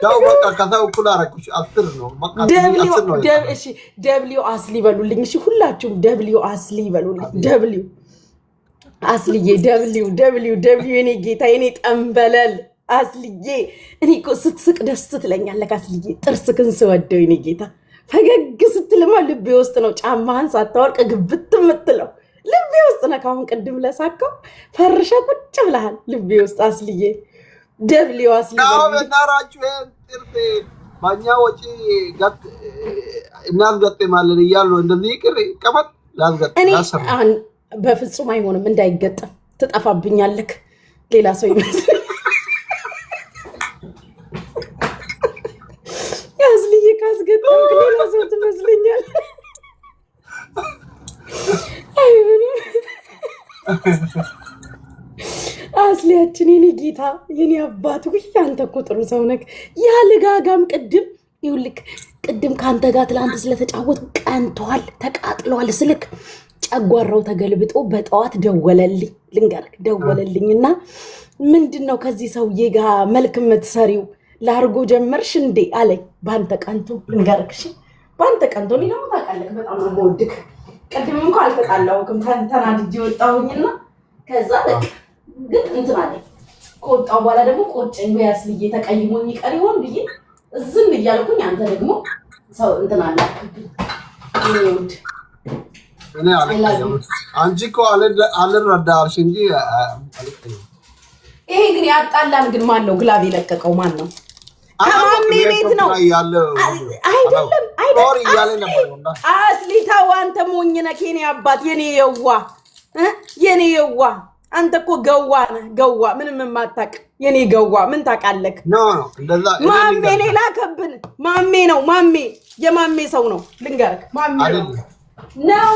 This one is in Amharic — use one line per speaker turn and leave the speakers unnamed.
ያው በቃ ከዛው እኩል አደረኩሽ 10 ነው በቃ 10 ነው
እሺ ደብሊው አስሊ በሉልኝ እሺ ሁላችሁም ደብሊው አስሊ በሉልኝ ደብሊው አስሊዬ ደብሊው የኔ ጌታ የኔ ጠንበለል አስሊዬ እኔ እኮ ስትስቅ ደስ ትለኛለህ አስሊዬ ጥርስክን ስወደው የኔ ጌታ ፈገግ ስትልማ ልቤ ውስጥ ነው ጫማህን ሳታወልቅ ግብት የምትለው ልቤ ውስጥ ነው ካሁን ቅድም ለሳከው ፈርሸ ቁጭ ብለሃል ልቤ ውስጥ አስሊዬ ደብሊው አስሊ
ነው በእናራችሁ ጥርቴ ማኛ ወጪ ጋት እናዝገጥ ማለት ይያሉ እንደዚህ ይቅር ቀመጥ ላዝገጥ ታሰብ
በፍጹም አይሆንም እንዳይገጠም ትጠፋብኛለህ ሌላ ሰው ይመስል ያዝልዬ ካስገጠም ሌላ ሰው ትመስለኛል አይሆንም አስሊያችን የኔ ጌታ የኔ አባት ወይ አንተ እኮ ጥሩ ሰው ነህ ያልጋጋም ቅድም ይውልክ ቅድም ካንተ ጋር ትላንት ስለተጫወት ቀንቷል ተቃጥሏል ስልክ ጨጓራው ተገልብጦ በጠዋት ደወለልኝ ልንገርክ ደወለልኝና ምንድነው ከዚህ ሰውዬ ጋር መልክ የምትሰሪው ላርጎ ጀመርሽ እንዴ አለኝ ባንተ ቀንቶ ልንገርክሽ ባንተ ቀንቶ ነው ታውቃለህ በጣም ነው ወድክ ቅድም እንኳን አልተጣላውኩም ተናድጄ ወጣሁኝና ከዛ በቃ ግን እንትን አለኝ ቆጣው በኋላ ደግሞ ቆጨኝ ያስልዬ ተቀይሞኝ ይቀር ይሆን ብዬ ዝም እያልኩኝ አንተ ደግሞ ሰው እንትን አላክብኝ ይውድ
እኔ አለኝ አንቺ እኮ አልረዳሽ እንጂ
ይሄ ግን ያጣላን ግን ማን ነው ግላብ የለቀቀው ማን ነው ከማሜ ቤት ነው አይደለም
ያለ ነበር
አስሊታው አንተ ሞኝ ነህ የኔ አባት የኔ የዋ አንተ እኮ ገዋ ነህ ገዋ ምንም የማታውቅ የኔ ገዋ ምን ታውቃለህ
እንደዛ
ማሜ ሌላ ከብን ማሜ ነው ማሜ የማሜ ሰው ነው ልንገርክ ማሜ ነው